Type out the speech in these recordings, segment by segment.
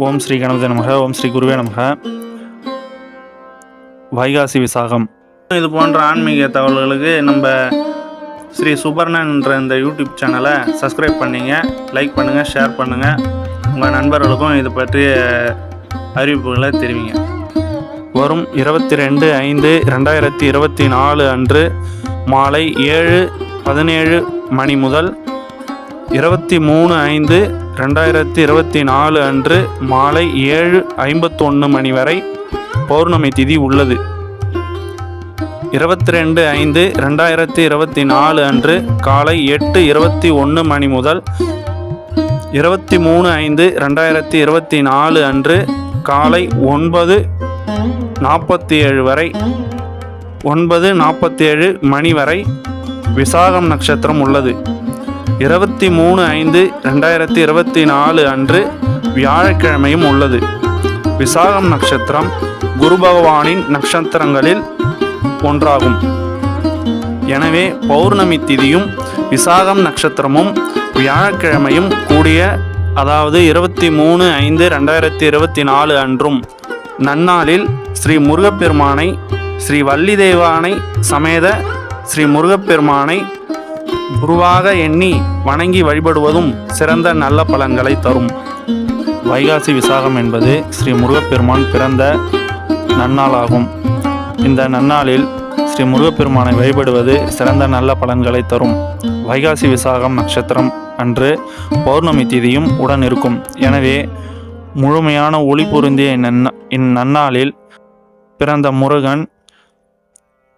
ஓம் ஸ்ரீ கணபதி நமக. ஓம் ஸ்ரீ குருவே நமக. வைகாசி விசாகம். இது போன்ற ஆன்மீக தகவல்களுக்கு நம்ம ஸ்ரீ சுபர்ணன்ற இந்த யூடியூப் சேனலை சப்ஸ்கிரைப் பண்ணிங்க, லைக் பண்ணுங்கள், ஷேர் பண்ணுங்கள். உங்கள் நண்பர்களுக்கும் இது பற்றிய அறிவிப்புகளை தெரிவிங்க. வரும் 22/5/2024 அன்று மாலை 7:17 மணி முதல் 23/5/2024 அன்று மாலை 7:51 மணி வரை பௌர்ணமி திதி உள்ளது. 22/5/2024 அன்று காலை 8:21 மணி முதல் 23/5/2024 அன்று காலை 9:47 வரை 9:47 மணி வரை விசாகம் நட்சத்திரம் உள்ளது. 23/5/2024 அன்று வியாழக்கிழமையும் உள்ளது. விசாகம் நட்சத்திரம் குரு பகவானின் நட்சத்திரங்களில் ஒன்றாகும். எனவே பௌர்ணமி திதியும் விசாகம் நட்சத்திரமும் வியாழக்கிழமையும் கூடிய, அதாவது 23/5/2024 அன்றும் நன்னாளில் ஸ்ரீ முருகப்பெருமானை, ஸ்ரீ வள்ளி தேவானை சமேத ஸ்ரீ முருகப்பெருமானை குருவாக எண்ணி வணங்கி வழிபடுவதும் சிறந்த நல்ல பலன்களை தரும். வைகாசி விசாகம் என்பது ஸ்ரீ முருகப்பெருமான் பிறந்த நன்னாளாகும். இந்த நன்னாளில் ஸ்ரீ முருகப்பெருமானை வழிபடுவது சிறந்த நல்ல பலன்களை தரும். வைகாசி விசாகம் நட்சத்திரம் அன்று பௌர்ணமி திதியும் உடன் இருக்கும். எனவே முழுமையான ஒளி பொருந்திய இந்நன்னாளில் பிறந்த முருகன்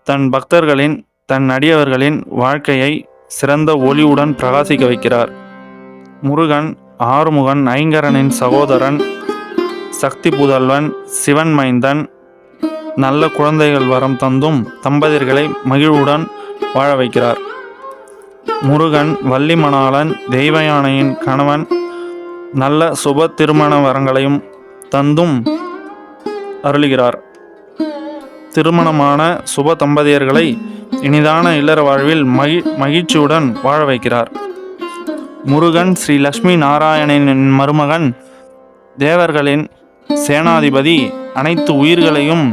தன் பக்தர்களின், தன் அடியவர்களின் வாழ்க்கையை சிறந்த ஒளியுடன் பிரகாசிக்க வைக்கிறார். முருகன் ஆறுமுகன், ஐங்கரனின் சகோதரன், சக்தி புதல்வன், சிவன் மைந்தன், நல்ல குழந்தைகள் வரம் தந்தும் தம்பதியர்களை மகிழ்வுடன் வாழ வைக்கிறார். முருகன் வள்ளி மணாளன், தெய்வ யானையின் கணவன், நல்ல சுப திருமண வரங்களையும் தந்தும் அருளுகிறார். திருமணமான சுப தம்பதியர்களை இனிதான இல்லற வாழ்வில் மகிழ்ச்சியுடன் வாழ வைக்கிறார். முருகன் ஸ்ரீ லட்சுமி நாராயணனின் மருமகன், தேவர்களின் சேனாதிபதி, அனைத்து உயிர்களையும்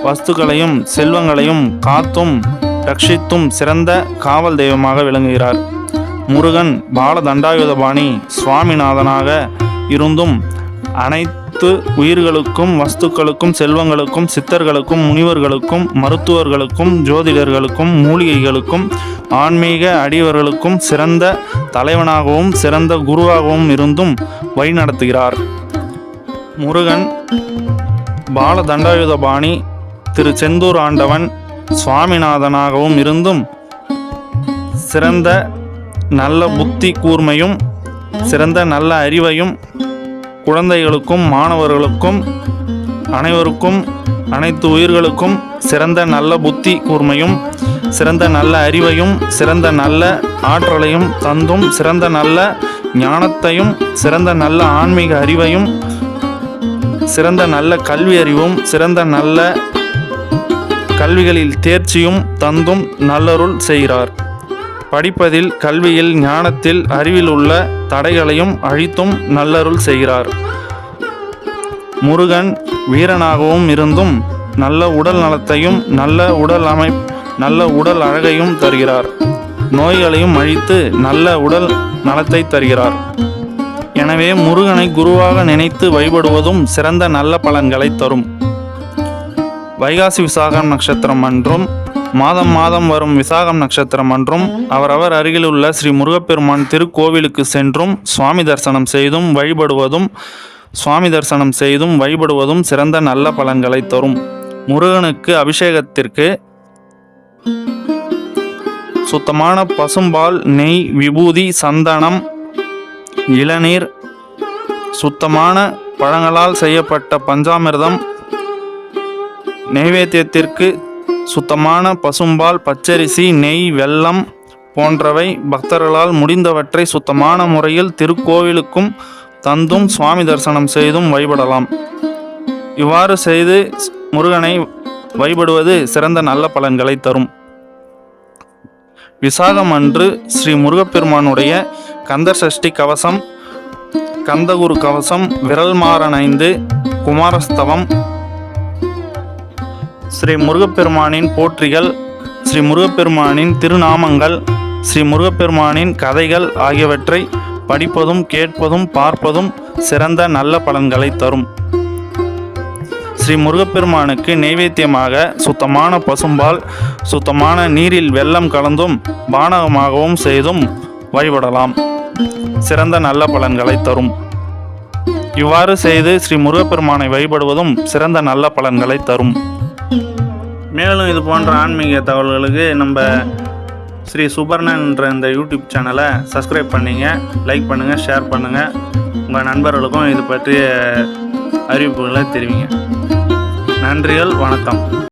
வஸ்துக்களையும் செல்வங்களையும் காத்தும் ரட்சித்தும் சிறந்த காவல் தெய்வமாக விளங்குகிறார். முருகன் பால தண்டாயுதபாணி சுவாமிநாதனாக இருந்தும் அனைத்து உயிர்களுக்கும் வஸ்துக்களுக்கும் செல்வங்களுக்கும் சித்தர்களுக்கும் முனிவர்களுக்கும் மருத்துவர்களுக்கும் ஜோதிடர்களுக்கும் மூலிகைகளுக்கும் ஆன்மீக அடியவர்களுக்கும் சிறந்த தலைவனாகவும் சிறந்த குருவாகவும் இருந்தும் வழிநடத்துகிறார். முருகன் பால தண்டாயுதபாணி திரு செந்தூர் ஆண்டவன் சுவாமிநாதனாகவும் இருந்தும் சிறந்த நல்ல புத்தி கூர்மையும் சிறந்த நல்ல அறிவையும் குழந்தைகளுக்கும் மாணவர்களுக்கும் அனைவருக்கும் அனைத்து உயிர்களுக்கும் சிறந்த நல்ல புத்தி கூர்மையும் சிறந்த நல்ல அறிவையும் சிறந்த நல்ல ஆற்றலையும் தந்தும் சிறந்த நல்ல ஞானத்தையும் சிறந்த நல்ல ஆன்மீக அறிவையும் சிறந்த நல்ல கல்வி அறிவும் சிறந்த நல்ல கல்விகளில் தேர்ச்சியும் தந்தும் நல்லருள் செய்கிறார். படிப்பதில், கல்வியில், ஞானத்தில், அறிவில் உள்ள தடைகளையும் அழித்தும் நல்லருள் செய்கிறார். முருகன் வீரனாகவும் இருந்தும் நல்ல உடல் நலத்தையும் நல்ல உடல் அழகையும் தருகிறார். நோய்களையும் அழித்து நல்ல உடல் நலத்தை தருகிறார். எனவே முருகனை குருவாக நினைத்து வழிபடுவதும் சிறந்த நல்ல பலன்களை தரும். வைகாசி விசாகம் நட்சத்திரம் அன்றும் மாதம் வரும் விசாகம் நட்சத்திரம் அன்றும் அவரவர் அருகில் உள்ள ஸ்ரீ முருகப்பெருமான் திருக்கோவிலுக்கு சென்றும் சுவாமி தரிசனம் செய்தும் வழிபடுவதும் சிறந்த நல்ல பலன்களை தரும். முருகனுக்கு அபிஷேகத்திற்கு சுத்தமான பசும்பால், நெய், விபூதி, சந்தனம், இளநீர், சுத்தமான பழங்களால் செய்யப்பட்ட பஞ்சாமிர்தம், நைவேத்தியத்திற்கு சுத்தமான பசும்பால், பச்சரிசி, நெய், வெல்லம் போன்றவை பக்தர்களால் முடிந்தவற்றை சுத்தமான முறையில் திருக்கோவிலுக்கும் தந்தும் சுவாமி தரிசனம் செய்தும் வழிபடலாம். இவ்வாறு செய்து முருகனை வழிபடுவது சிறந்த நல்ல பலன்களை தரும். விசாகம் அன்று ஸ்ரீ முருகப்பெருமானுடைய கந்தர் சஷ்டி கவசம் கந்தகுரு கவசம், விரல் மாறனைந்து, குமாரஸ்தவம், ஸ்ரீ முருகப்பெருமானின் போற்றிகள், ஸ்ரீ முருகப்பெருமானின் திருநாமங்கள், ஸ்ரீ முருகப்பெருமானின் கதைகள் ஆகியவற்றை படிப்பதும் கேட்பதும் பார்ப்பதும் சிறந்த நல்ல பலன்களை தரும். ஸ்ரீ முருகப்பெருமானுக்கு நைவேத்தியமாக சுத்தமான பசும்பால், சுத்தமான நீரில் வெல்லம் கலந்தும் பானகமாகவும் செய்தும் வழிபடலாம். சிறந்த நல்ல பலன்களை தரும். இவ்வாறு செய்து ஸ்ரீ முருகப்பெருமானை வழிபடுவதும் சிறந்த நல்ல பலன்களை தரும். மேலும் இது போன்ற ஆன்மீக தகவல்களுக்கு நம்ம ஸ்ரீ சுபர்ணன் என்ற இந்த யூடியூப் சேனலை சப்ஸ்கிரைப் பண்ணிங்க, லைக் பண்ணுங்கள், ஷேர் பண்ணுங்கள். உங்கள் நண்பர்களுக்கும் இது பற்றிய அறிவிப்புகளை தெரிவிங்க. நன்றிகள், வணக்கம்.